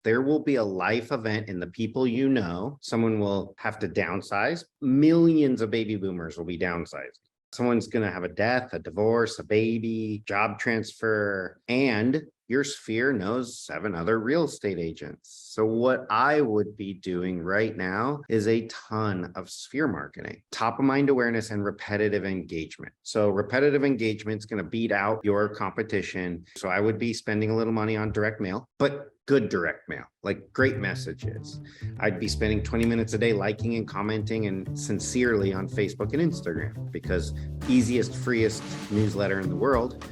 there will be a life event in the people you know. Someone will have to downsize. Millions of baby boomers will be downsized. Someone's going to have a death, a divorce, a baby, job transfer, and your sphere knows 7 other real estate agents. So what I would be doing right now is a ton of sphere marketing, top of mind awareness, and repetitive engagement. So repetitive engagement is going to beat out your competition. So I would be spending a little money on direct mail, but good direct mail, like great messages. I'd be spending 20 minutes a day liking and commenting and sincerely on Facebook and Instagram, because easiest, freest newsletter in the world.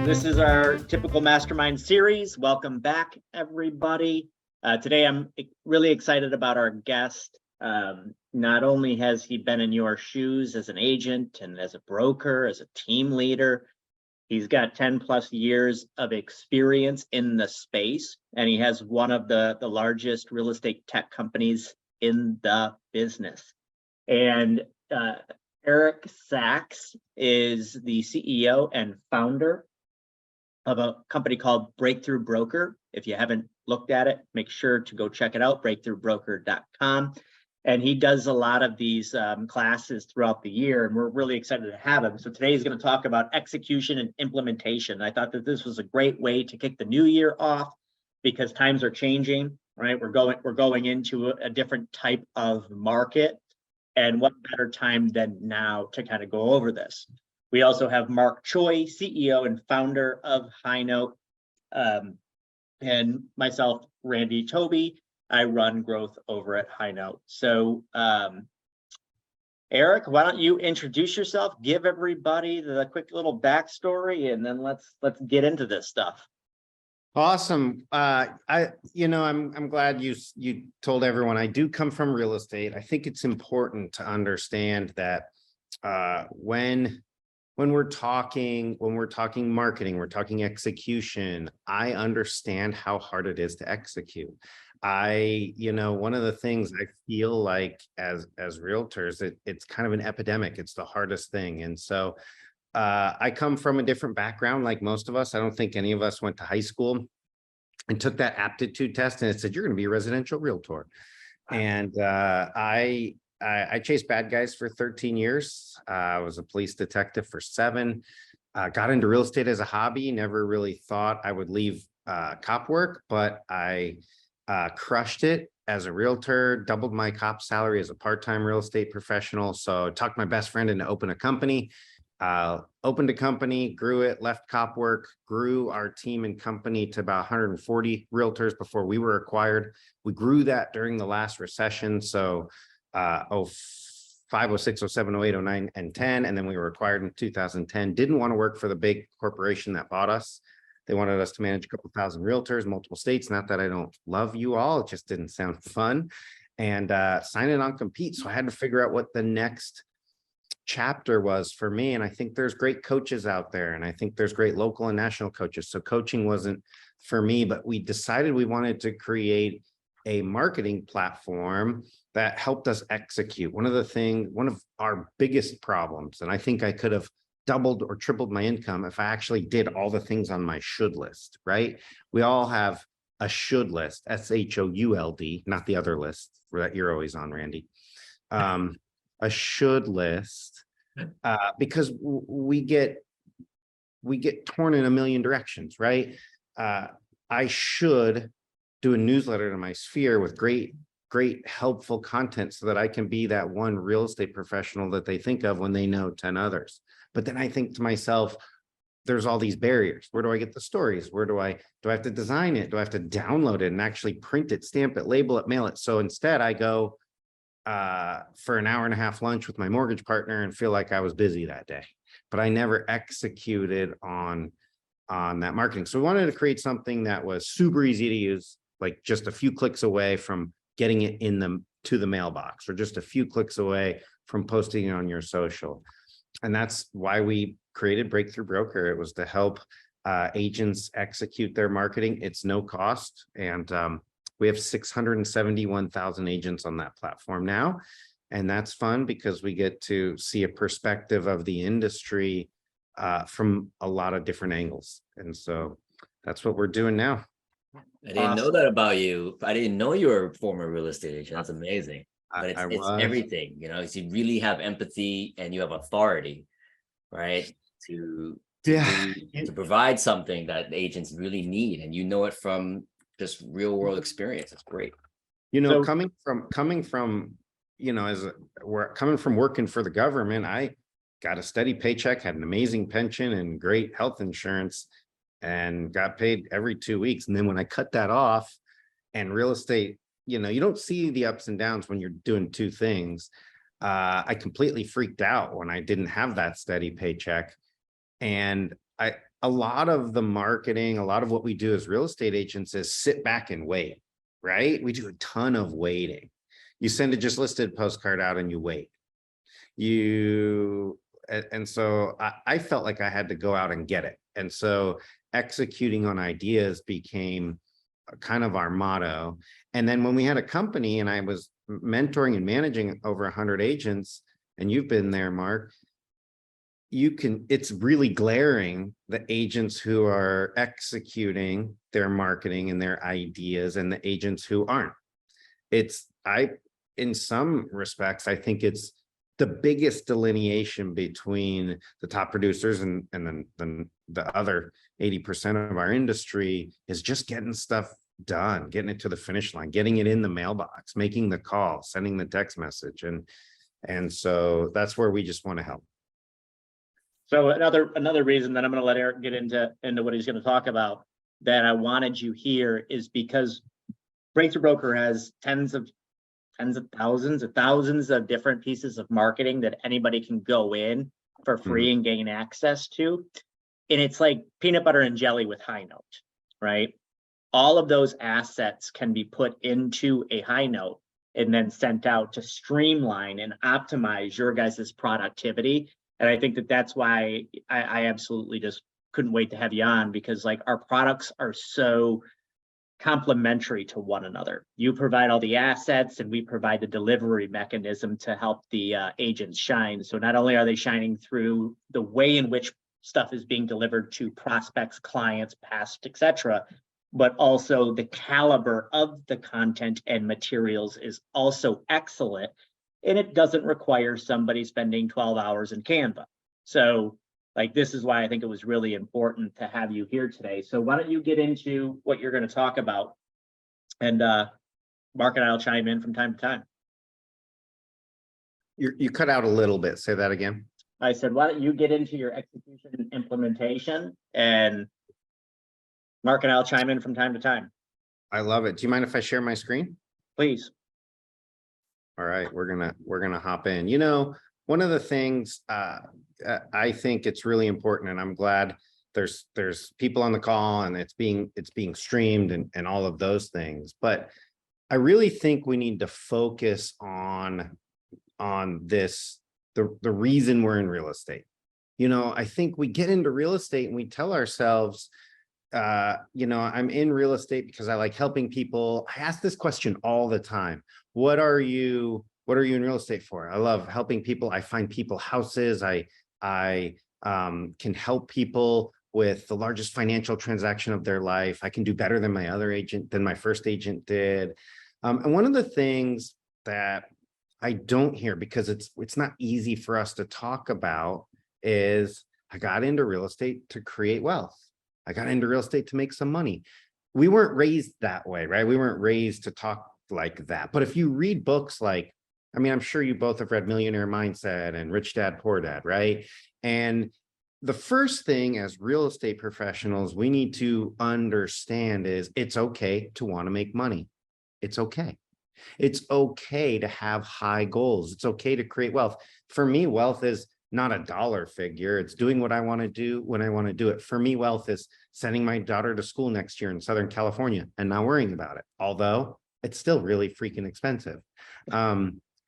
This is our typical mastermind series. Welcome back, everybody. Today, I'm really excited about our guest. Not only has he been in your shoes as an agent and as a broker, as a team leader, he's got 10 plus years of experience in the space, and he has one of the largest real estate tech companies in the business. And Eric Sax is the CEO and founder of a company called Breakthrough Broker. If you haven't looked at it, make sure to go check it out, breakthroughbroker.com. And he does a lot of these classes throughout the year, and we're really excited to have him. So today he's going to talk about execution and implementation. I thought that this was a great way to kick the new year off, because times are changing, right? We're going into a different type of market, and what better time than now to kind of go over this. We also have Mark Choi, CEO and founder of Highnote, and myself, Randy Toby. I run growth over at Highnote. So, Eric, why don't you introduce yourself, give everybody the quick little backstory, and then let's get into this stuff. Awesome. I'm glad you told everyone I do come from real estate. I think it's important to understand that when we're talking marketing, we're talking execution, I understand how hard it is to execute. One of the things I feel like as realtors, it's kind of an epidemic. It's the hardest thing. And so I come from a different background, like most of us. I don't think any of us went to high school and took that aptitude test and it said, you're going to be a residential realtor. And I chased bad guys for 13 years. I was a police detective for 7. Got into real estate as a hobby. Never really thought I would leave cop work, but I crushed it as a realtor, doubled my cop salary as a part-time real estate professional. So talked my best friend into open a company, opened a company, grew it, left cop work, grew our team and company to about 140 realtors before we were acquired. We grew that during the last recession. So 05, 06, 07, 08, 09, and 10. And then we were acquired in 2010. Didn't want to work for the big corporation that bought us. They wanted us to manage a couple thousand realtors, multiple states. Not that I don't love you all, it just didn't sound fun. And sign a non-compete. So I had to figure out what the next chapter was for me. And I think there's great coaches out there. And I think there's great local and national coaches. So coaching wasn't for me, but we decided we wanted to create a marketing platform that helped us execute. One of our biggest problems, and I think I could have doubled or tripled my income if I actually did all the things on my should list, right? We all have a should list, SHOULD, not the other list that you're always on, Randy. A should list, because we get torn in a million directions, right? I should do a newsletter to my sphere with great helpful content so that I can be that one real estate professional that they think of when they know 10 others. But then I think to myself, there's all these barriers. Where do I get the stories? Do I have to design it? Do I have to download it and actually print it, stamp it, label it, mail it? So instead I go for an hour and a half lunch with my mortgage partner and feel like I was busy that day, but I never executed on that marketing. So we wanted to create something that was super easy to use, like just a few clicks away from getting it to the mailbox, or just a few clicks away from posting it on your social. And that's why we created Breakthrough Broker. It was to help agents execute their marketing. It's no cost. And we have 671,000 agents on that platform now. And that's fun because we get to see a perspective of the industry from a lot of different angles. And so that's what we're doing now. I didn't know that about you. I didn't know you were a former real estate agent. That's amazing. But it's I it's was. everything, you know, you really have empathy and you have authority, right? To Yeah. to provide something that agents really need, and you know it from just real world experience. It's great. You know, So- coming from, you know, we're coming from working for the government, I got a steady paycheck, had an amazing pension and great health insurance, and got paid every 2 weeks. And then when I cut that off, and real estate, you know, you don't see the ups and downs when you're doing two things. I completely freaked out when I didn't have that steady paycheck. And a lot of the marketing, a lot of what we do as real estate agents is sit back and wait, right? We do a ton of waiting. You send a just listed postcard out and you wait. And so I felt like I had to go out and get it. And so executing on ideas became kind of our motto. And then when we had a company and I was mentoring and managing over 100 agents, and you've been there, Mark, it's really glaring, the agents who are executing their marketing and their ideas and the agents who aren't. In some respects, I think it's the biggest delineation between the top producers and then the other 80% of our industry is just getting stuff done, getting it to the finish line, getting it in the mailbox, making the call, sending the text message. And so that's where we just want to help. So another reason that I'm going to let Eric get into what he's going to talk about that I wanted you here is because Breakthrough Broker has tens of thousands of different pieces of marketing that anybody can go in for free and gain access to. And it's like peanut butter and jelly with Highnote, right? All of those assets can be put into a Highnote and then sent out to streamline and optimize your guys' productivity. And I think that's why I absolutely just couldn't wait to have you on, because like our products are so complementary to one another. You provide all the assets and we provide the delivery mechanism to help the agents shine. So not only are they shining through the way in which stuff is being delivered to prospects, clients, past, etc., but also the caliber of the content and materials is also excellent. And it doesn't require somebody spending 12 hours in Canva. So like, this is why I think it was really important to have you here today. So why don't you get into what you're going to talk about? And Mark and I'll chime in from time to time. You cut out a little bit. Say that again. I said, why don't you get into your execution and implementation, and Mark and I'll chime in from time to time. I love it. Do you mind if I share my screen? Please. All right, we're gonna hop in. You know, one of the things I think it's really important, and I'm glad there's people on the call and it's being streamed and all of those things. But I really think we need to focus on this, the reason we're in real estate. You know, I think we get into real estate and we tell ourselves, you know, I'm in real estate because I like helping people. I ask this question all the time. What are you in real estate for? I love helping people. I find people houses. I can help people with the largest financial transaction of their life. I can do better than my first agent did. And one of the things that I don't hear, because it's not easy for us to talk about, is I got into real estate to create wealth. I got into real estate to make some money. We weren't raised that way, right? We weren't raised to talk like that. But if you read books like, I mean, I'm sure you both have read Millionaire Mindset and Rich Dad, Poor Dad, right? And the first thing as real estate professionals we need to understand is it's okay to want to make money. It's okay. It's okay to have high goals. It's okay to create wealth. For me, wealth is not a dollar figure. It's doing what I want to do when I want to do it. For me, wealth is sending my daughter to school next year in Southern California and not worrying about it, although it's still really freaking expensive.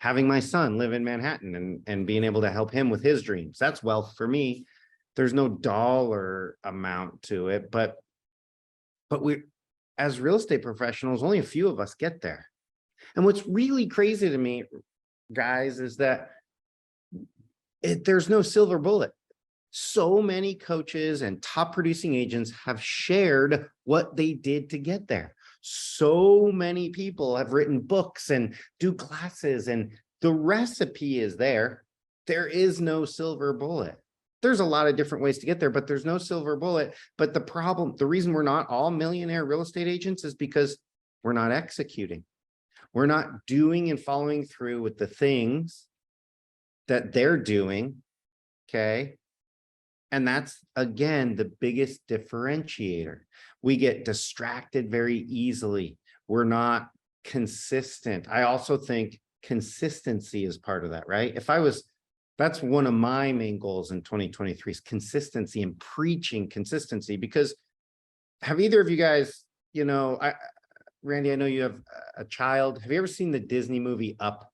Having my son live in Manhattan and being able to help him with his dreams. That's wealth for me. There's no dollar amount to it, but we, as real estate professionals, only a few of us get there. And what's really crazy to me, guys, is that there's no silver bullet. So many coaches and top producing agents have shared what they did to get there. So many people have written books and do classes, and the recipe is there. There is no silver bullet. There's a lot of different ways to get there, but there's no silver bullet. But the reason we're not all millionaire real estate agents is because we're not executing. We're not doing and following through with the things that they're doing. Okay. And that's, again, the biggest differentiator. We get distracted very easily. We're not consistent. I also think consistency is part of that, right? That's one of my main goals in 2023 is consistency and preaching consistency. Because have either of you guys, Randy, I know you have a child. Have you ever seen the Disney movie Up?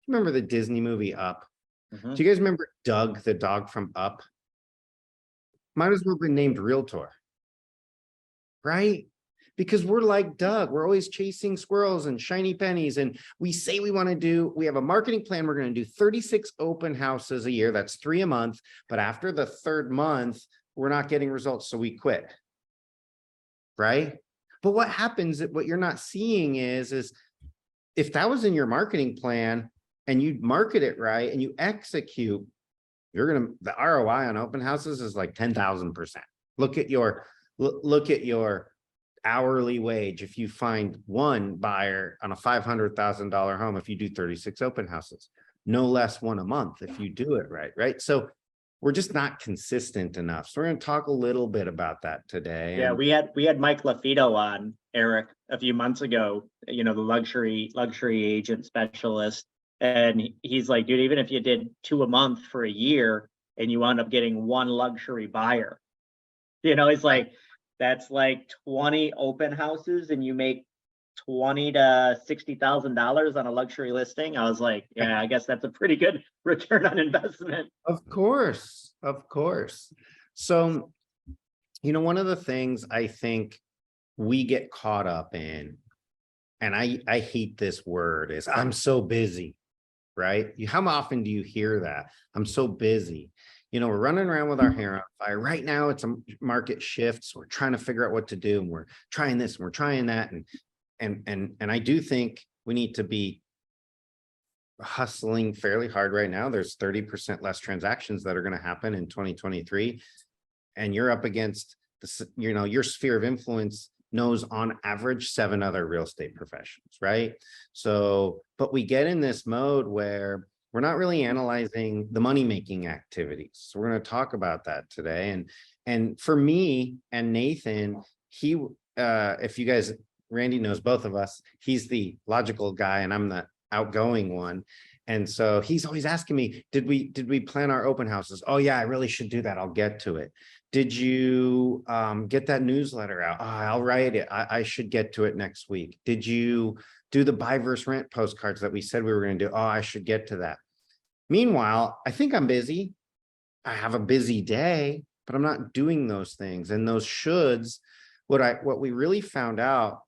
Remember the Disney movie Up? Mhm. Do you guys remember Doug, the dog from Up? Might as well be named Realtor, right? Because we're like Doug, we're always chasing squirrels and shiny pennies. And we say we have a marketing plan. We're going to do 36 open houses a year. That's 3 a month. But after the 3rd month, we're not getting results. So we quit, right? But what happens, what you're not seeing is if that was in your marketing plan and you market it right and you execute, the ROI on open houses is like 10,000%. Look at your hourly wage. If you find one buyer on a $500,000 home, if you do 36 open houses, no less one a month if you do it right? So we're just not consistent enough. So we're going to talk a little bit about that today. Yeah, we had Mike LaFido on, Eric, a few months ago, the luxury agent specialist. And he's like, dude, even if you did 2 a month for a year and you wound up getting 1 luxury buyer, it's like, that's like 20 open houses and you make $20,000 to $60,000 on a luxury listing. I was like, yeah, I guess that's a pretty good return on investment. Of course. So, one of the things I think we get caught up in, and I hate this word, is I'm so busy, right? How often do you hear that? I'm so busy. We're running around with our hair on fire. Right now, it's a market shift. So we're trying to figure out what to do. And we're trying this and we're trying that. And I do think we need to be hustling fairly hard right now. There's 30% less transactions that are going to happen in 2023. And you're up against your sphere of influence knows on average 7 other real estate professionals, right? So, but we get in this mode where we're not really analyzing the money-making activities. So we're going to talk about that today. And for me and Nathan, if you guys, Randy knows both of us, he's the logical guy and I'm the outgoing one. And so he's always asking me, did we plan our open houses? Oh yeah, I really should do that. I'll get to it. Did you get that newsletter out? Oh, I'll write it. I should get to it next week. Did you do the buy versus rent postcards that we said we were going to do? Oh, I should get to that. Meanwhile, I think I'm busy. I have a busy day, but I'm not doing those things. And those shoulds, what we really found out,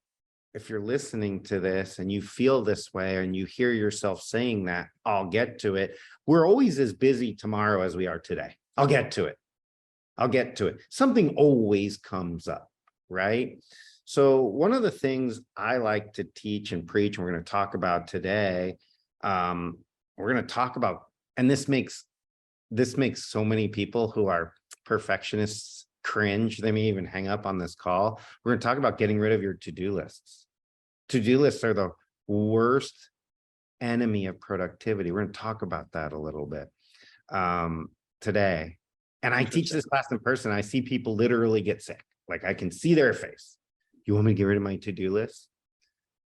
if you're listening to this and you feel this way and you hear yourself saying that, I'll get to it. We're always as busy tomorrow as we are today. I'll get to it. Something always comes up, right? So one of the things I like to teach and preach, and we're going to talk about today, we're going to talk about, and this makes so many people who are perfectionists cringe. They may even hang up on this call. We're going to talk about getting rid of your to-do lists. To-do lists are the worst enemy of productivity. We're going to talk about that a little bit today. And I teach this class in person. I see people literally get sick. Like I can see their face. You want me to get rid of my to-do list?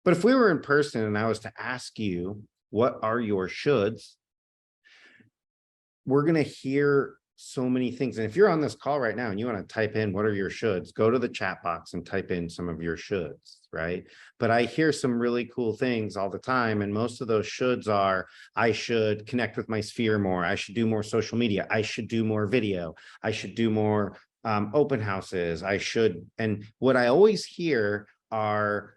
But if we were in person and I was to ask you, what are your shoulds? We're going to hear so many things. And if you're on this call right now and you want to type in, what are your shoulds? Go to the chat box and type in some of your shoulds, right? But I hear some really cool things all the time. And most of those shoulds are, I should connect with my sphere more. I should do more social media. I should do more video. I should do more open houses. And what I always hear are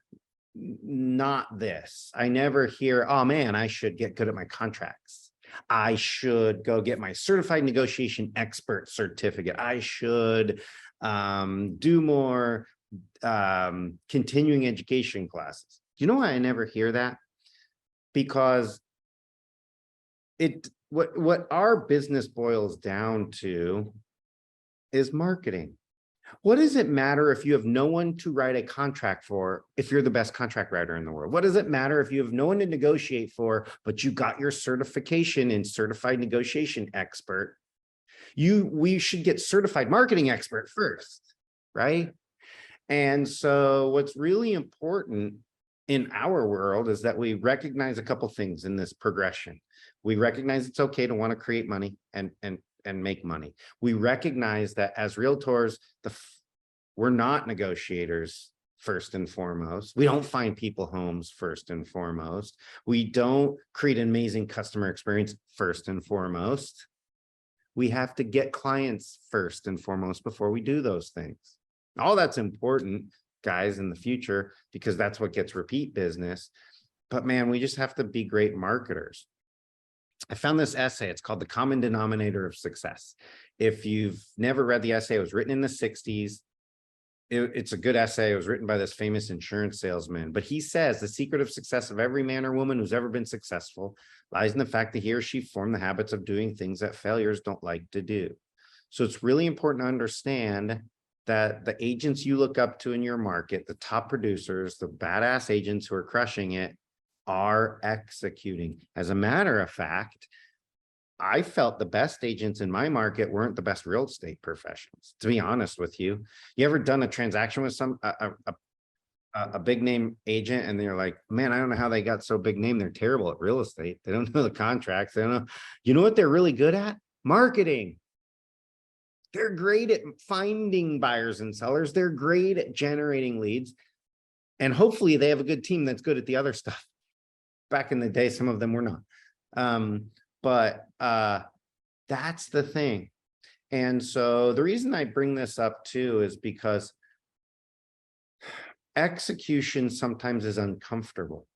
not this. I never hear, oh man, I should get good at my contracts. I should go get my certified negotiation expert certificate. I should do more continuing education classes. Do you know why I never hear that? Because what our business boils down to is marketing. What does it matter if you have no one to write a contract for if you're the best contract writer in the world? What does it matter if you have no one to negotiate for, but you got your certification in certified negotiation expert? We should get certified marketing expert first, right? And so what's really important in our world is that we recognize a couple things in this progression. We recognize it's okay to want to create money and make money. We recognize that as realtors, we're not negotiators first and foremost. We don't find people homes first and foremost. We don't create an amazing customer experience first and foremost. We have to get clients first and foremost before we do those things. All that's important, guys, in the future, because that's what gets repeat business. But man, we just have to be great marketers. I found this essay. It's called The Common Denominator of Success. If you've never read the essay, it was written in the 60s. It's a good essay. It was written by this famous insurance salesman. But he says the secret of success of every man or woman who's ever been successful lies in the fact that he or she formed the habits of doing things that failures don't like to do. So it's really important to understand that the agents you look up to in your market, the top producers, the badass agents who are crushing it, are executing. As a matter of fact, I felt the best agents in my market weren't the best real estate professionals, to be honest with you. You ever done a transaction with a big name agent and they're like, man, I don't know how they got so big name. They're terrible at real estate. They don't know the contracts. They don't know. You know what they're really good at? Marketing. They're great at finding buyers and sellers. They're great at generating leads. And hopefully they have a good team that's good at the other stuff. Back in the day, some of them were not. But that's the thing. And so the reason I bring this up too is because execution sometimes is uncomfortable.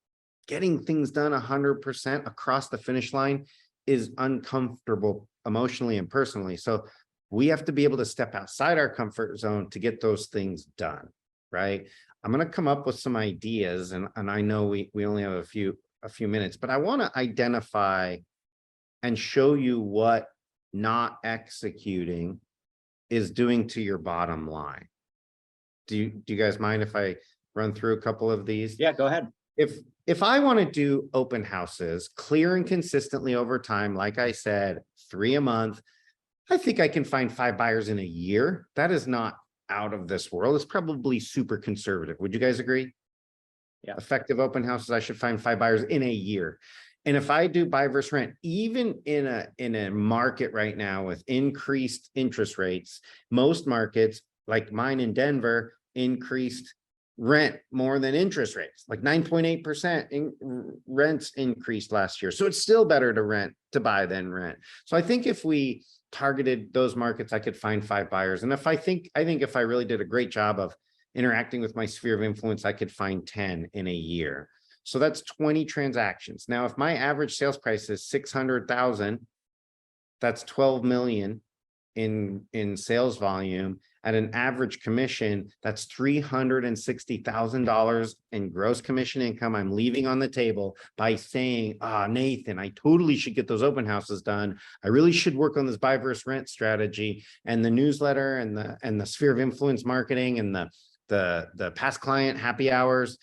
Getting things done 100% across the finish line is uncomfortable emotionally and personally. So we have to be able to step outside our comfort zone to get those things done, right? I'm going to come up with some ideas, and I know we only have a few minutes, but I want to identify and show you what not executing is doing to your bottom line. Do you guys mind if I run through a couple of these? Yeah, go ahead. If I want to do open houses clear and consistently over time, like I said, 3 a month, I think I can find 5 buyers in a year. That is not out of this world. It's probably super conservative. Would you guys agree? Yeah. Effective open houses, I should find 5 buyers in a year. And if I do buy versus rent, even in a market right now with increased interest rates, most markets like mine in Denver increased rent more than interest rates, like 9.8% in rents increased last year. So it's still better to buy than rent. So I think if we targeted those markets, I could find 5 buyers. And I think if I really did a great job of interacting with my sphere of influence, I could find 10 in a year. So that's 20 transactions. Now, if my average sales price is 600,000, that's 12 million in sales volume. At an average commission, that's $360,000 in gross commission income I'm leaving on the table by saying, Nathan, I totally should get those open houses done. I really should work on this buy versus rent strategy, and the newsletter and the sphere of influence marketing and the past client happy hours.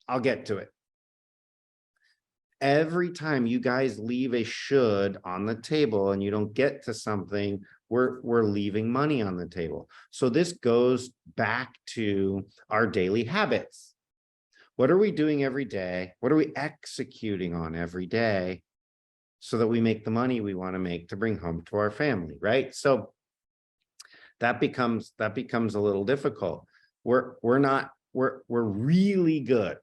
I'll get to it. Every time you guys leave a should on the table and you don't get to something, we're leaving money on the table. So this goes back to our daily habits. What are we doing every day? What are we executing on every day so that we make the money we want to make to bring home to our family, right? So that becomes a little difficult. We're really good.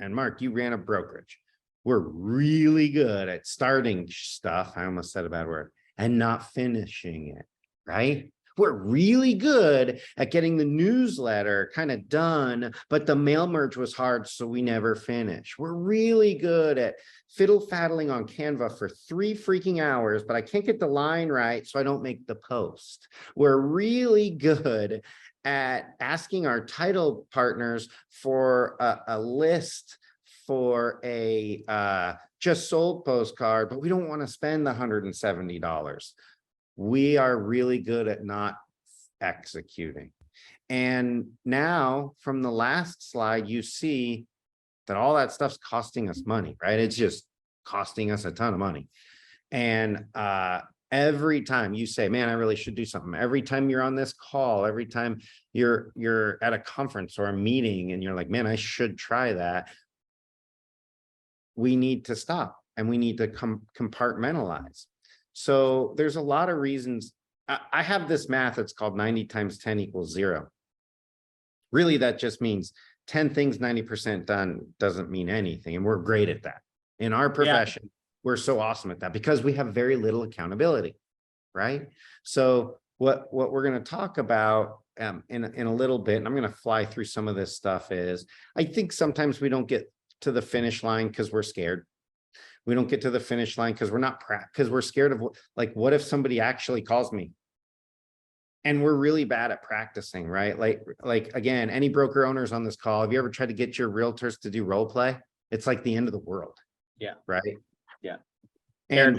And Mark, you ran a brokerage. We're really good at starting stuff. I almost said a bad word. And not finishing it, right? We're really good at getting the newsletter kind of done, but the mail merge was hard, so we never finished. We're really good at fiddle faddling on Canva for 3 freaking hours, but I can't get the line right, so I don't make the post. We're really good at asking our title partners for a list for a just sold postcard, but we don't want to spend the $170. We are really good at not executing. And now from the last slide, you see that all that stuff's costing us money, right? It's just costing us a ton of money. And every time you say, man, I really should do something, every time you're on this call, every time you're at a conference or a meeting and you're like, man, I should try that, we need to stop and we need to compartmentalize. So there's a lot of reasons. I have this math, it's called 90 times 10 equals 0. Really, that just means 10 things 90% done doesn't mean anything. And we're great at that. In our profession, we're so awesome at that because we have very little accountability, right? So what we're going to talk about in a little bit, and I'm going to fly through some of this stuff, is I think sometimes we don't get to the finish line because we're scared. We don't get to the finish line because we're scared of, like, what if somebody actually calls me? And we're really bad at practicing, right? Like again, any broker owners on this call, have you ever tried to get your realtors to do role play? It's like the end of the world. Yeah. Right. Yeah. And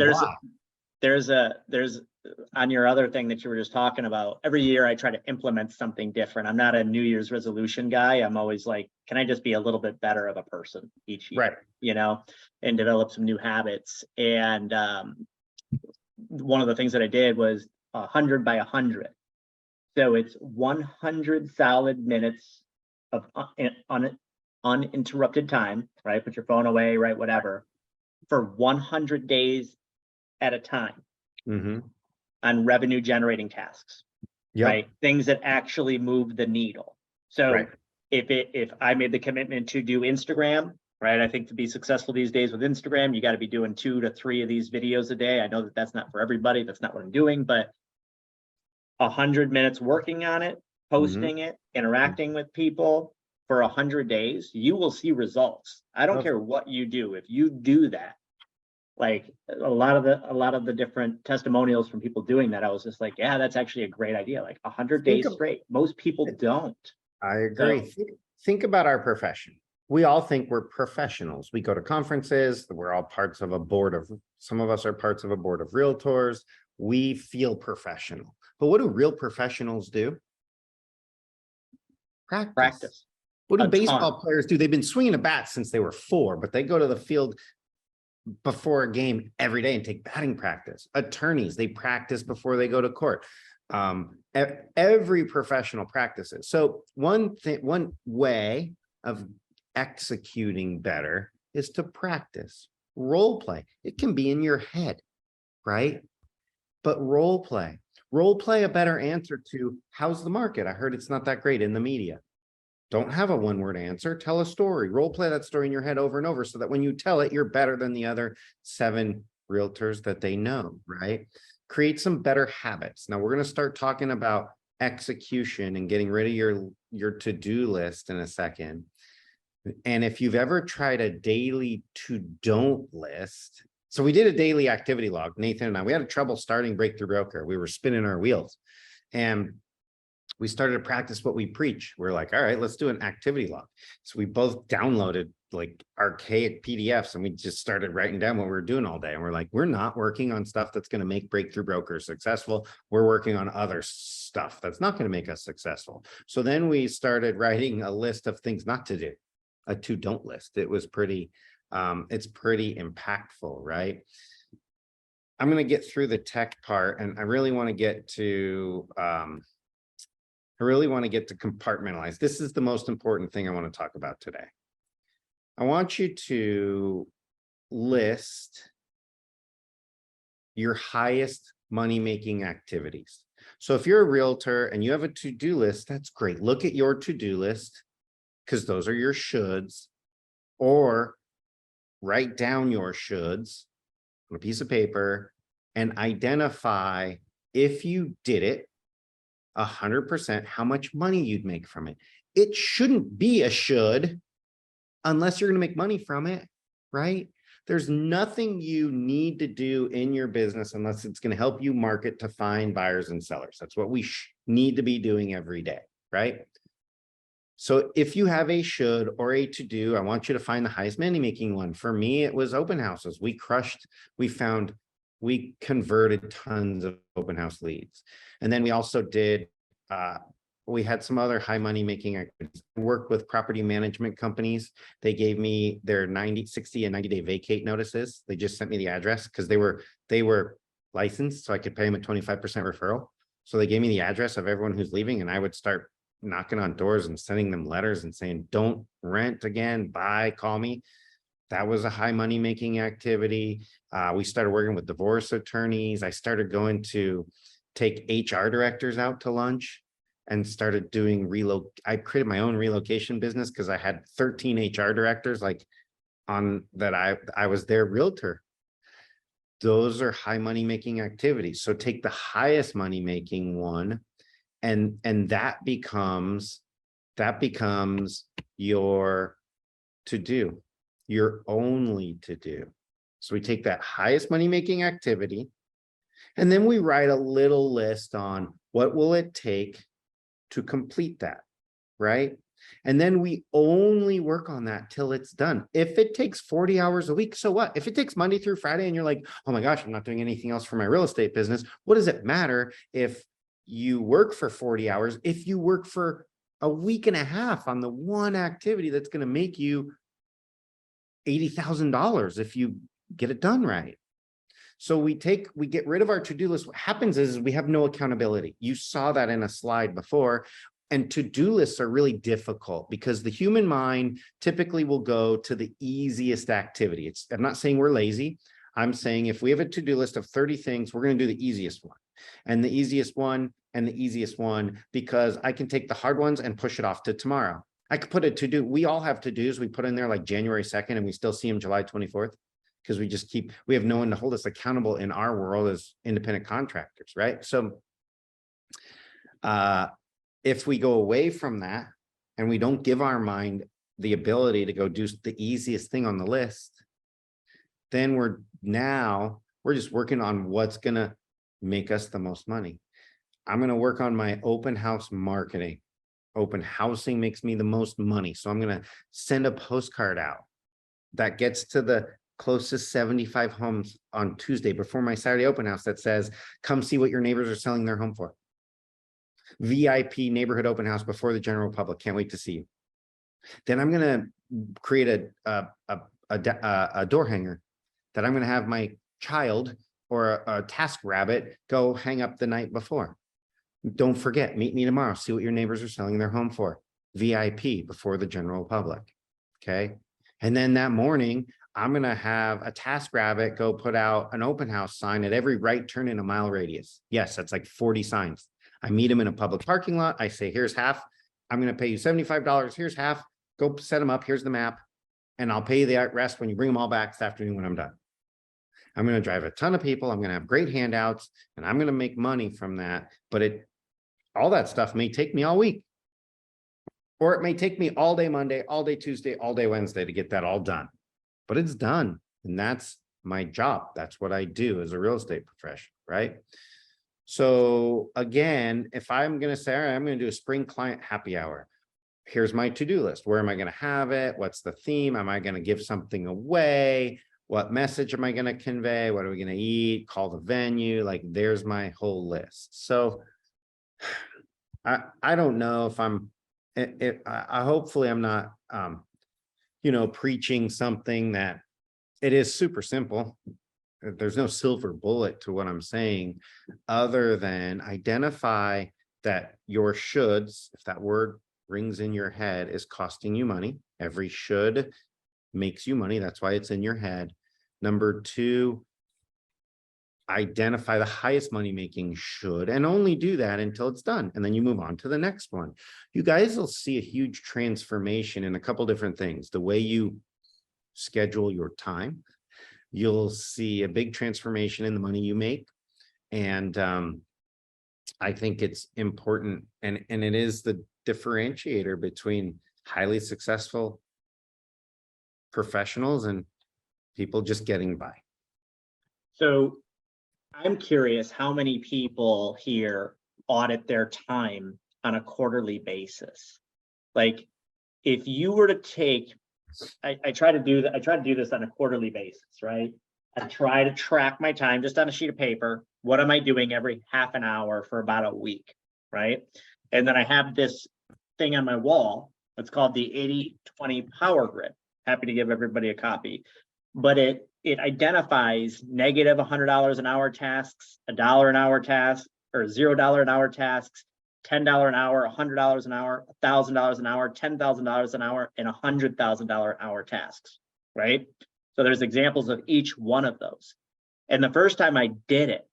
there's on your other thing that you were just talking about, every year I try to implement something different. I'm not a New Year's resolution guy. I'm always like, can I just be a little bit better of a person each year, right, you know, and develop some new habits. And one of the things that I did was 100 by 100. So it's 100 solid minutes of uninterrupted time, right? Put your phone away, right? Whatever, for 100 days at a time. Mm-hmm. On revenue generating tasks, right? Things that actually move the needle. So if I made the commitment to do Instagram, right? I think to be successful these days with Instagram, you got to be doing 2 to 3 of these videos a day. I know that that's not for everybody. That's not what I'm doing, but 100 minutes working on it, posting it, interacting with people for 100 days, you will see results. I don't care what you do. If you do that, like a lot of the different testimonials from people doing that, I was just like, yeah, that's actually a great idea. Like 100 days straight. Most people don't. I agree. So, think about our profession. We all think we're professionals. We go to conferences. We're all parts of a board of, some of us are parts of a board of realtors. We feel professional. But what do real professionals do? Practice. What do baseball players do? They've been swinging a bat since they were 4, but they go to the field before a game every day and take batting practice. Attorneys, they practice before they go to court. Every professional practices. So one way of executing better is to practice. Role play. It can be in your head, right? But role play a better answer to, how's the market? I heard it's not that great in the media. Don't have a one-word answer. Tell a story. Role play that story in your head over and over so that when you tell it, you're better than the other 7 realtors that they know, right? Create some better habits. Now we're going to start talking about execution and getting rid of your to-do list in a second. And if you've ever tried a daily to-don't list, so we did a daily activity log, Nathan and I, we had trouble starting Breakthrough Broker. We were spinning our wheels and we started to practice what we preach. We're like, all right, let's do an activity log. So we both downloaded like archaic PDFs and we just started writing down what we were doing all day. And we're like, we're not working on stuff that's going to make Breakthrough Broker successful. We're working on other stuff that's not going to make us successful. So then we started writing a list of things not to do, a to-don't list. It was pretty, it's pretty impactful, right? I'm going to get through the tech part and I really want to get to, compartmentalize. This is the most important thing I want to talk about today. I want you to list your highest money-making activities. So if you're a realtor and you have a to-do list, that's great. Look at your to-do list because those are your shoulds, or write down your shoulds on a piece of paper and identify if you did it 100% how much money you'd make from it. It shouldn't be a should unless you're going to make money from it, right? There's nothing you need to do in your business unless it's going to help you market to find buyers and sellers. That's what we need to be doing every day, right? So if you have a should or a to do, I want you to find the highest money making one. For me, it was open houses. We converted tons of open house leads. And then we also did, we had some other high money making activities. Worked with property management companies. They gave me their 90, 60 and 90-day vacate notices. They just sent me the address because they were licensed, so I could pay them a 25% referral. So they gave me the address of everyone who's leaving, and I would start knocking on doors and sending them letters and saying, don't rent again, buy, call me. That was a high money making activity. We started working with divorce attorneys. I started going to take HR directors out to lunch and started doing I created my own relocation business because I had 13 HR directors I was their realtor. Those are high money making activities. So take the highest money making one, and that becomes your to do, your only to do. So we take that highest money making activity, and then we write a little list on what will it take to complete that, right? And then we only work on that till it's done. If it takes 40 hours a week, so what? If it takes Monday through Friday and you're like, oh my gosh, I'm not doing anything else for my real estate business, what does it matter if you work for 40 hours, if you work for a week and a half on the one activity that's going to make you $80,000 if you get it done right? So we get rid of our to-do list. What happens is we have no accountability. You saw that in a slide before. And to-do lists are really difficult because the human mind typically will go to the easiest activity. I'm not saying we're lazy. I'm saying if we have a to-do list of 30 things, we're going to do the easiest one and the easiest one and the easiest one, because I can take the hard ones and push it off to tomorrow. I could put a to-do. We all have to-dos. We put in there like January 2nd and we still see them July 24th. Because we have no one to hold us accountable in our world as independent contractors, right? So if we go away from that and we don't give our mind the ability to go do the easiest thing on the list, then we're just working on what's going to make us the most money. I'm going to work on my open house marketing. Open housing makes me the most money. So I'm going to send a postcard out that gets to the closest 75 homes on Tuesday before my Saturday open house that says, come see what your neighbors are selling their home for. VIP neighborhood open house before the general public. Can't wait to see you. Then I'm going to create a door hanger that I'm going to have my child or a task rabbit go hang up the night before. Don't forget, meet me tomorrow. See what your neighbors are selling their home for. VIP before the general public. Okay. And then that morning, I'm going to have a task rabbit go put out an open house sign at every right turn in a mile radius. Yes, that's like 40 signs. I meet them in a public parking lot. I say, here's half. I'm going to pay you $75. Here's half. Go set them up. Here's the map. And I'll pay you the rest when you bring them all back this afternoon when I'm done. I'm going to drive a ton of people. I'm going to have great handouts and I'm going to make money from that. But all that stuff may take me all week. Or it may take me all day Monday, all day Tuesday, all day Wednesday to get that all done. But it's done. And that's my job. That's what I do as a real estate professional, right? So again, if I'm going to say, all right, I'm going to do a spring client happy hour. Here's my to-do list. Where am I going to have it? What's the theme? Am I going to give something away? What message am I going to convey? What are we going to eat? Call the venue. Like there's my whole list. So I don't know if hopefully I'm not, preaching something that it is super simple. There's no silver bullet to what I'm saying other than identify that your shoulds, if that word rings in your head, is costing you money. Every should makes you money. That's why it's in your head. Number two, identify the highest money making should, and only do that until it's done. And then you move on to the next one. You guys will see a huge transformation in a couple different things. The way you schedule your time, you'll see a big transformation in the money you make. And I think it's important, and it is the differentiator between highly successful professionals and people just getting by. So I'm curious how many people here audit their time on a quarterly basis. Like, if you were to take, I try to do that. I try to do this on a quarterly basis, right? I try to track my time just on a sheet of paper. What am I doing every half an hour for about a week, right? And then I have this thing on my wall. It's called the 80-20 Power Grid. Happy to give everybody a copy. But it identifies negative $100 an hour tasks, $1 an hour tasks, or $0 an hour tasks, $10 an hour, $100 an hour, $1,000 an hour, $10,000 an hour, and $100,000 an hour tasks, right? So there's examples of each one of those. And the first time I did it,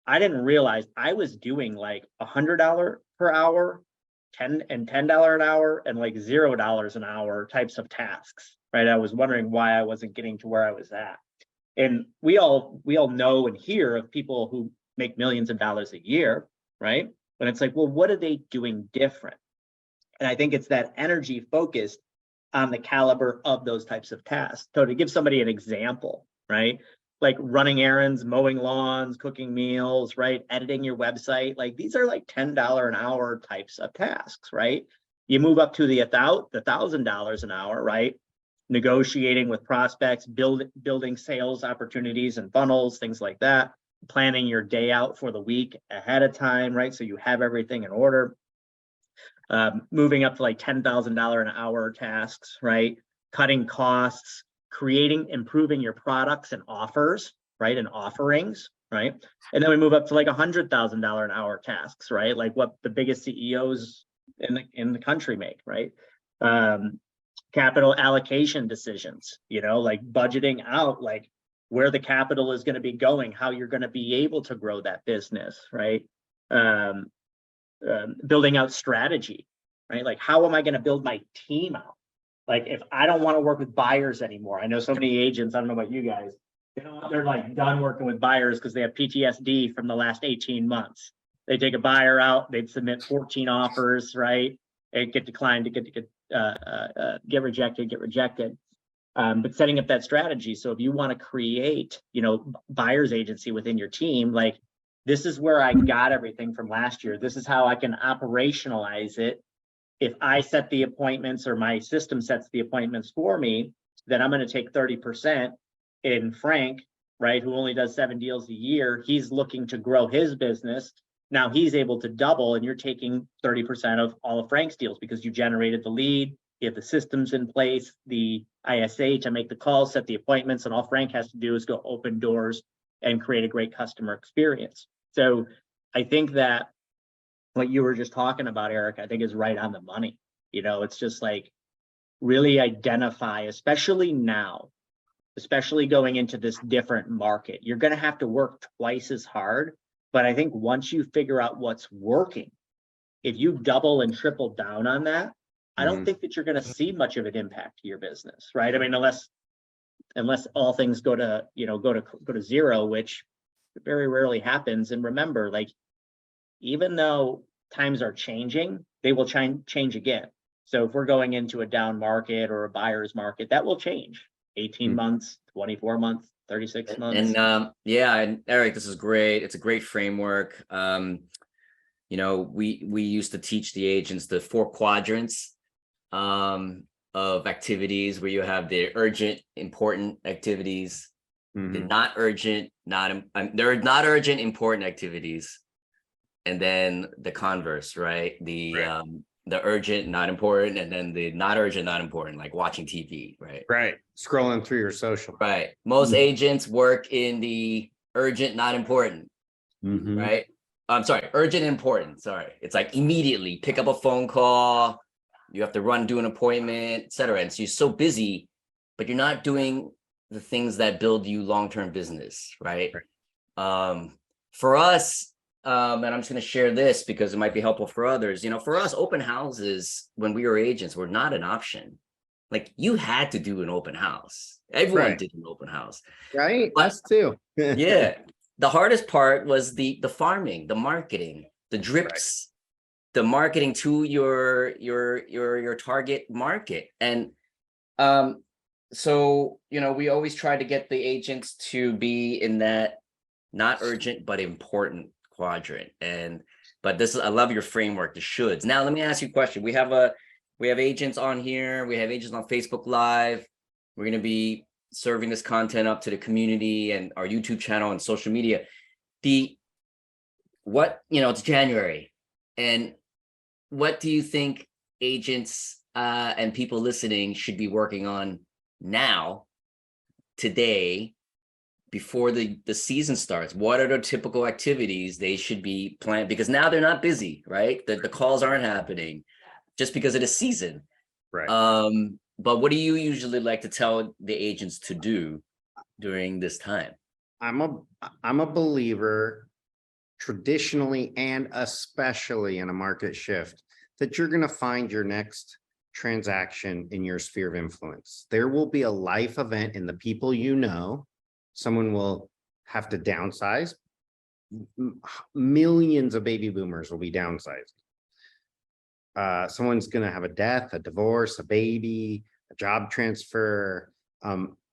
I didn't realize I was doing like $100 per hour, $10 an hour, and like $0 an hour types of tasks, right? I was wondering why I wasn't getting to where I was at. And we all know and hear of people who make millions of dollars a year, right? But it's like, well, what are they doing different? And I think it's that energy focused on the caliber of those types of tasks. So to give somebody an example, right? Like running errands, mowing lawns, cooking meals, right? Editing your website, like these are like $10 an hour types of tasks, right? You move up to the $1,000 an hour, right? Negotiating with prospects, building sales opportunities and funnels, things like that. Planning your day out for the week ahead of time, right? So you have everything in order. Moving up to like $10,000 an hour tasks, right? Cutting costs, improving your products and offers, right? And offerings, right? And then we move up to like $100,000 an hour tasks, right? Like what the biggest CEOs in the country make, right? Capital allocation decisions, like budgeting out, like where the capital is going to be going, how you're going to be able to grow that business, right? Building out strategy, right? Like, how am I going to build my team out? Like, if I don't want to work with buyers anymore, I know so many agents, I don't know about you guys, they're like done working with buyers because they have PTSD from the last 18 months. They take a buyer out, they'd submit 14 offers, right? And get declined, get rejected. But setting up that strategy. So if you want to create, buyer's agency within your team, like, this is where I got everything from last year. This is how I can operationalize it. If I set the appointments or my system sets the appointments for me, then I'm going to take 30%. In Frank, right, who only does 7 deals a year, he's looking to grow his business. Now he's able to double, and you're taking 30% of all of Frank's deals because you generated the lead, you have the systems in place, the ISA to make the calls, set the appointments, and all Frank has to do is go open doors and create a great customer experience. So I think that what you were just talking about, Eric, I think is right on the money. It's just like really identify, especially now, especially going into this different market, you're going to have to work twice as hard. But I think once you figure out what's working, if you double and triple down on that, I don't think that you're going to see much of an impact to your business, right? I mean, unless all things go to zero, which very rarely happens. And remember, like, even though times are changing, they will change again. So if we're going into a down market or a buyer's market, that will change. 18 months, 24 months, 36 months. And Eric, this is great. It's a great framework. We used to teach the agents the 4 quadrants of activities, where you have the urgent, important activities, the not urgent, they're not urgent, important activities, and then the converse, right? The urgent, not important, and then the not urgent, not important, like watching TV, right? Right. Scrolling through your social. Right. Most agents work in the urgent, not important, right? I'm sorry, urgent, important. Sorry. It's like immediately pick up a phone call. You have to run, do an appointment, etc. And so you're so busy, but you're not doing the things that build you long-term business, right? For us, and I'm just going to share this because it might be helpful for others. For us, open houses when we were agents were not an option. Like, you had to do an open house. Everyone did an open house, right? But, us too. yeah, the hardest part was the farming, the marketing. the drips, the marketing to your target market. And so, you know, we always try to get the agents to be in that not urgent but important quadrant. But this is, I love your framework, the shoulds. Now let me ask you a question. We have agents on here, we have agents on Facebook Live. We're going to be serving this content up to the community and our YouTube channel and social media. It's January, and what do you think agents and people listening should be working on now, today, before the season starts? What are the typical activities they should be planning? Because now they're not busy, right? The calls aren't happening just because of the season. Right. But what do you usually like to tell the agents to do during this time? I'm a believer, traditionally and especially in a market shift, that you're going to find your next transaction in your sphere of influence. There will be a life event in the people you know. Someone will have to downsize. Millions of baby boomers will be downsized. Someone's going to have a death, a divorce, a baby, a job transfer,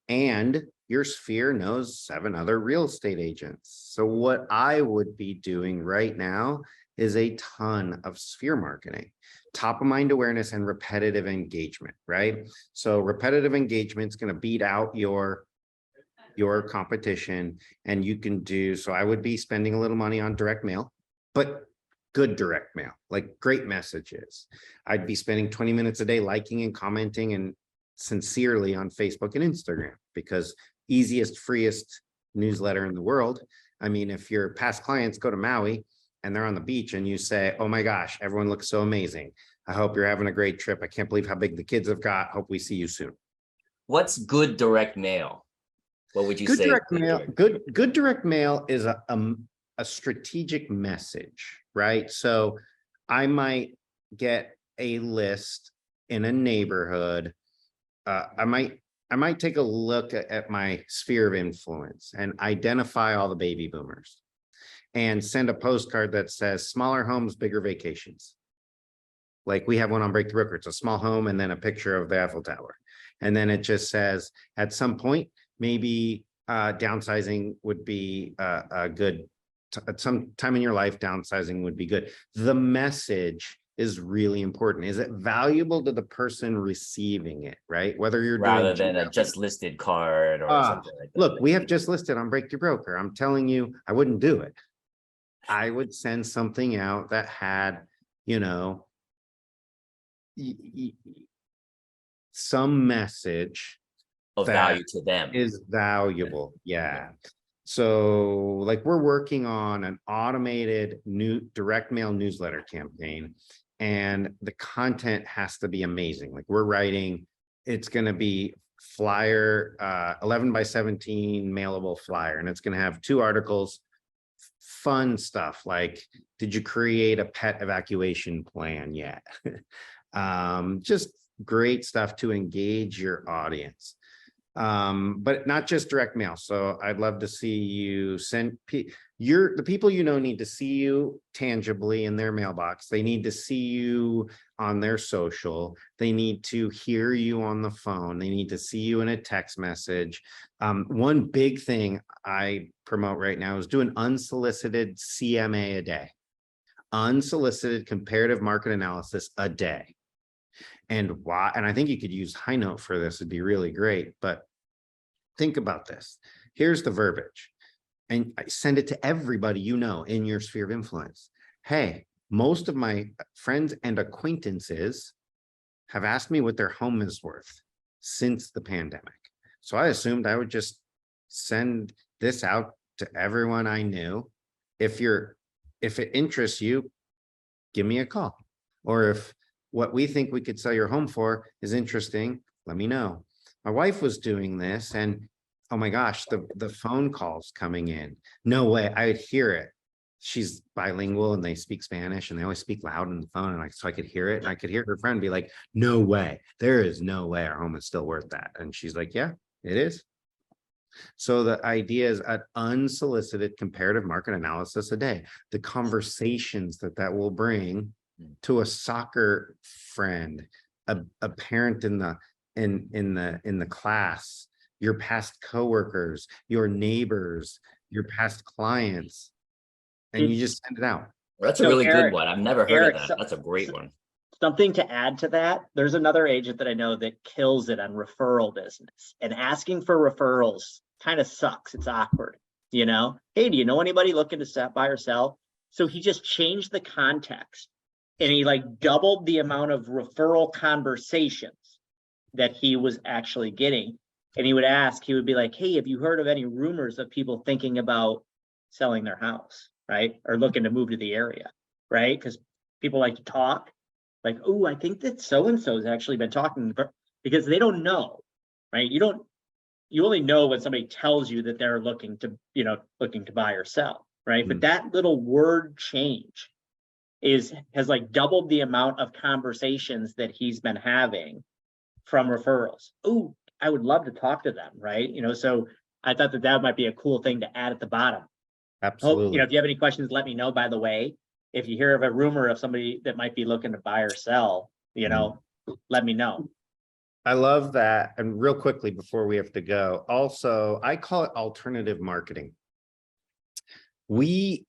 and your sphere knows 7 other real estate agents. So what I would be doing right now is a ton of sphere marketing, top of mind awareness, and repetitive engagement, right? So repetitive engagement is going to beat out your competition, and you can do, so I would be spending a little money on direct mail, but good direct mail, like great messages. I'd be spending 20 minutes a day liking and commenting and sincerely on Facebook and Instagram, because easiest, freest newsletter in the world. I mean, if your past clients go to Maui and they're on the beach and you say, oh my gosh, everyone looks so amazing. I hope you're having a great trip. I can't believe how big the kids have got. Hope we see you soon. What's good direct mail? What would you say? Good direct mail is a strategic message, right? So I might get a list in a neighborhood. I might take a look at my sphere of influence and identify all the baby boomers and send a postcard that says smaller homes, bigger vacations. Like we have one on Break the Broker. It's a small home and then a picture of the Eiffel Tower. And then it just says, at some point, maybe downsizing would be a good, at some time in your life, downsizing would be good. The message is really important. Is it valuable to the person receiving it, right? Whether you're rather than a just listed card or something like that. Look, we have just listed on Break Your Broker. I'm telling you, I wouldn't do it. I would send something out that had, you know, some message of value to them. Is valuable. Yeah. So like we're working on an automated new direct mail newsletter campaign, and the content has to be amazing. Like we're writing, it's going to be flyer, 11 by 17 mailable flyer. And it's going to have 2 articles, fun stuff. Like, did you create a pet evacuation plan yet? Just great stuff to engage your audience. But not just direct mail. So I'd love to see you send the people you know need to see you tangibly in their mailbox. They need to see you on their social. They need to hear you on the phone. They need to see you in a text message. One big thing I promote right now is do an unsolicited CMA a day. Unsolicited comparative market analysis a day. And why? And I think you could use Highnote for this. It'd be really great. But think about this. Here's the verbiage. And I send it to everybody you know in your sphere of influence. Hey, most of my friends and acquaintances have asked me what their home is worth since the pandemic. So I assumed I would just send this out to everyone I knew. If it interests you, give me a call. Or if what we think we could sell your home for is interesting, let me know. My wife was doing this, and oh my gosh, the phone calls coming in. No way, I would hear it. She's bilingual and they speak Spanish, and they always speak loud on the phone. And so I could hear it, and I could hear her friend be like, no way, there is no way our home is still worth that. And she's like, yeah, it is. So the idea is an unsolicited comparative market analysis a day. The conversations that will bring to a soccer friend, a parent in the class, your past coworkers, your neighbors, your past clients, and you just send it out. That's a So really good Eric- one. I've never heard Eric, of that. That's a great one. Something to add to that, there's another agent that I know that kills it on referral business, and asking for referrals kind of sucks. It's awkward, you know? Hey, do you know anybody looking to buy or sell? So he just changed the context and he like doubled the amount of referral conversations that he was actually getting. And he would be like, hey, have you heard of any rumors of people thinking about selling their house, right? Or looking to move to the area, right? Because people like to talk. Like, oh, I think that so-and-so has actually been talking, because they don't know, right? You only know when somebody tells you that they're looking to buy or sell, right? But that little word change has like doubled the amount of conversations that he's been having from referrals. Oh, I would love to talk to them, right? So I thought that might be a cool thing to add at the bottom. Absolutely. If you have any questions, let me know, by the way. If you hear of a rumor of somebody that might be looking to buy or sell, let me know. I love that. And real quickly before we have to go, also, I call it alternative marketing. We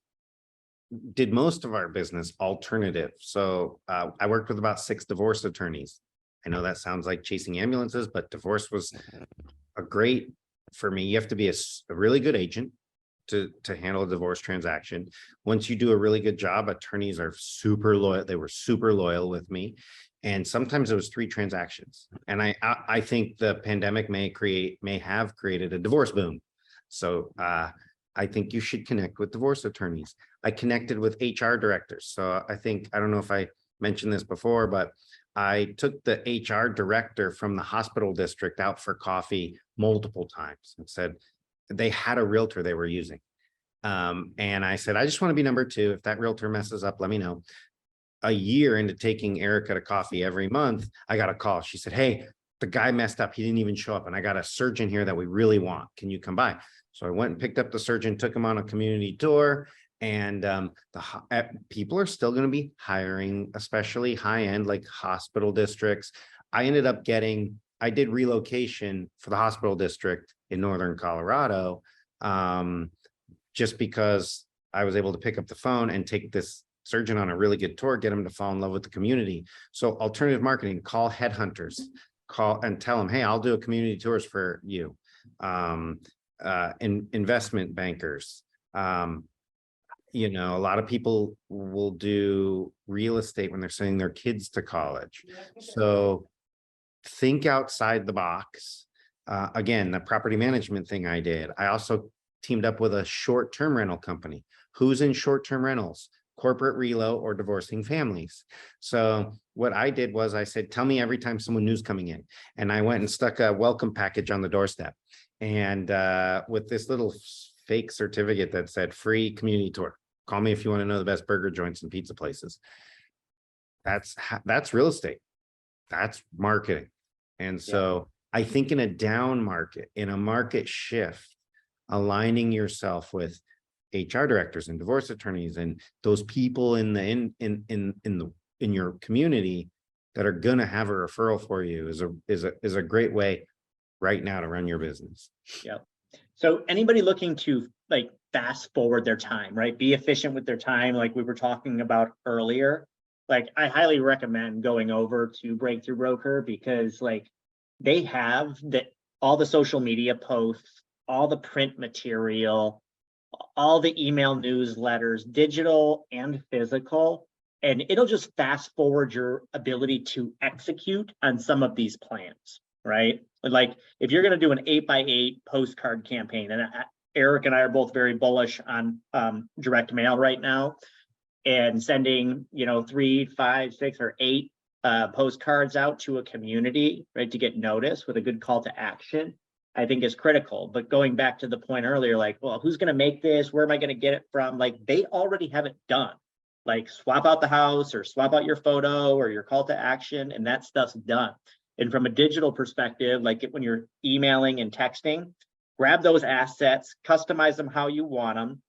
did most of our business alternative. So I worked with about 6 divorce attorneys. I know that sounds like chasing ambulances, but divorce was a great, for me, you have to be a really good agent to handle a divorce transaction. Once you do a really good job, attorneys are super loyal. They were super loyal with me. And sometimes it was 3 transactions. And I think the pandemic may have created a divorce boom. So I think you should connect with divorce attorneys. I connected with HR directors. So I don't know if I mentioned this before, but I took the HR director from the hospital district out for coffee multiple times and said, they had a realtor they were using. And I said, I just want to be number 2. If that realtor messes up, let me know. A year into taking Erica to coffee every month, I got a call. She said, hey, the guy messed up. He didn't even show up. And I got a surgeon here that we really want. Can you come by? So I went and picked up the surgeon, took him on a community tour. And people are still going to be hiring, especially high end, like hospital districts. I did relocation for the hospital district in Northern Colorado, just because I was able to pick up the phone and take this surgeon on a really good tour, get him to fall in love with the community. So alternative marketing, call headhunters, call and tell them, hey, I'll do a community tours for you. Investment bankers. A lot of people will do real estate when they're sending their kids to college. So think outside the box. Again, the property management thing I did. I also teamed up with a short-term rental company. Who's in short-term rentals? Corporate relo or divorcing families. So what I did was I said, tell me every time someone new's coming in. And I went and stuck a welcome package on the doorstep. And with this little fake certificate that said free community tour. Call me if you want to know the best burger joints and pizza places. That's real estate. That's marketing. And so I think in a down market, in a market shift, aligning yourself with HR directors and divorce attorneys and those people in your community that are going to have a referral for you is a great way right now to run your business. Yeah. So anybody looking to like fast forward their time, right? Be efficient with their time, like we were talking about earlier. Like I highly recommend going over to Breakthrough Broker, because like they have all the social media posts, all the print material, all the email newsletters, digital and physical, and it'll just fast forward your ability to execute on some of these plans, right? Like if you're going to do an 8x8 postcard campaign, and Eric and I are both very bullish on direct mail right now, and sending 3, 5, 6, or 8 postcards out to a community, right, to get noticed with a good call to action, I think is critical. But going back to the point earlier, like, well, who's going to make this? Where am I going to get it from? Like they already have it done. Like swap out the house or swap out your photo or your call to action, and that stuff's done. And from a digital perspective, like when you're emailing and texting, grab those assets, customize them how you want them,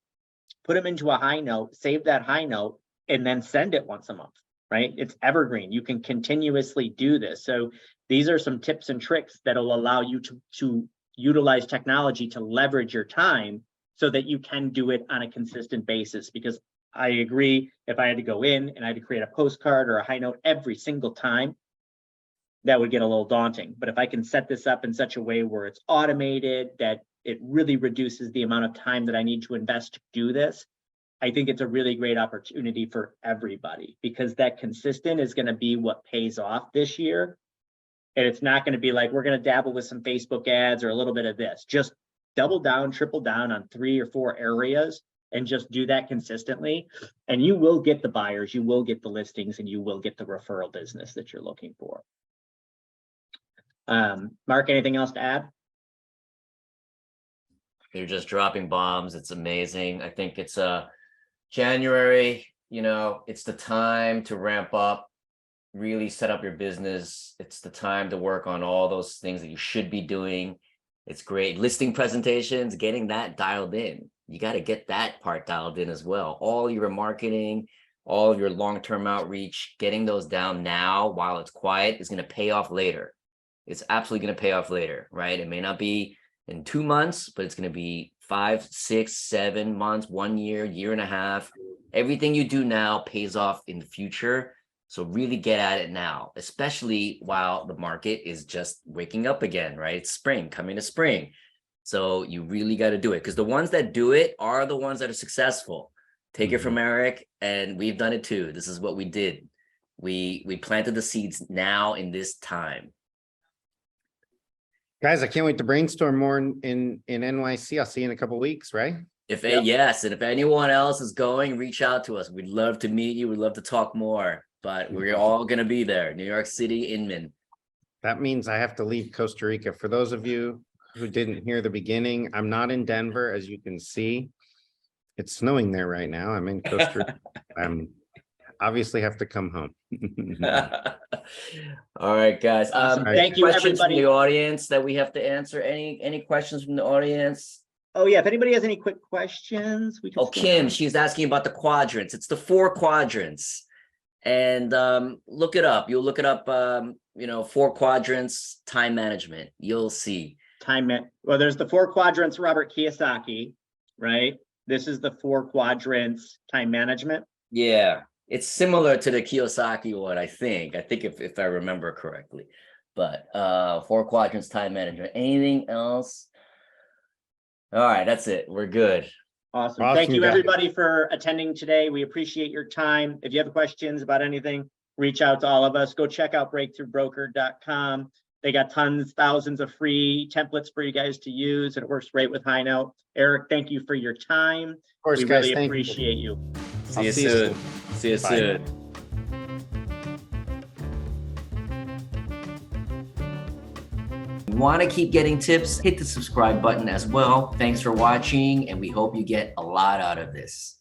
put them into a Highnote, save that Highnote, and then send it once a month, right? It's evergreen. You can continuously do this. So these are some tips and tricks that'll allow you to utilize technology to leverage your time so that you can do it on a consistent basis. Because I agree, if I had to go in and I had to create a postcard or a Highnote every single time, that would get a little daunting. But if I can set this up in such a way where it's automated, that it really reduces the amount of time that I need to invest to do this, I think it's a really great opportunity for everybody, because that consistent is going to be what pays off this year. And it's not going to be like, we're going to dabble with some Facebook ads or a little bit of this. Just double down, triple down on 3 or 4 areas and just do that consistently. And you will get the buyers, you will get the listings, and you will get the referral business that you're looking for. Mark, anything else to add? You're just dropping bombs. It's amazing. I think it's January, it's the time to ramp up, really set up your business. It's the time to work on all those things that you should be doing. It's great. Listing presentations, getting that dialed in. You got to get that part dialed in as well. All your marketing, all of your long-term outreach, getting those down now while it's quiet is going to pay off later. It's absolutely going to pay off later, right? It may not be in 2 months, but it's going to be 5, 6, 7 months, 1 year, year and a half. Everything you do now pays off in the future. So really get at it now, especially while the market is just waking up again, right? It's spring, coming to spring. So you really got to do it, because the ones that do it are the ones that are successful. Take it from Eric, and we've done it too. This is what we did. We planted the seeds now in this time. Guys, I can't wait to brainstorm more in NYC. I'll see you in a couple of weeks, right? Yes, and if anyone else is going, reach out to us. We'd love to meet you. We'd love to talk more, but we're all going to be there. New York City, Inman. That means I have to leave Costa Rica. For those of you who didn't hear the beginning, I'm not in Denver, as you can see. It's snowing there right now. I'm in Costa Rica. I'm obviously have to come home. All right, guys. Thank you, questions everybody. from the audience that we have to answer. Any questions from the audience? Oh yeah, if anybody has any quick questions, we can. Kim, she's asking about the quadrants. It's the 4 quadrants, and look it up. You'll look it up. 4 quadrants, time management. You'll see. Well, there's the 4 quadrants, Robert Kiyosaki, right? This is the 4 quadrants, time management. Yeah. It's similar to the Kiyosaki one, I think if I remember correctly, but 4 quadrants, time management. Anything else? All right, that's it. We're good. Awesome. Thank you, everybody, for attending today. We appreciate your time. If you have questions about anything, reach out to all of us. Go check out breakthroughbroker.com. They got thousands of free templates for you guys to use, and it works great with Highnote. Eric, thank you for your time. Of course, we guys, really appreciate you. See you soon. See you soon. Want to keep getting tips? Hit the subscribe button as well. Thanks for watching, and we hope you get a lot out of this.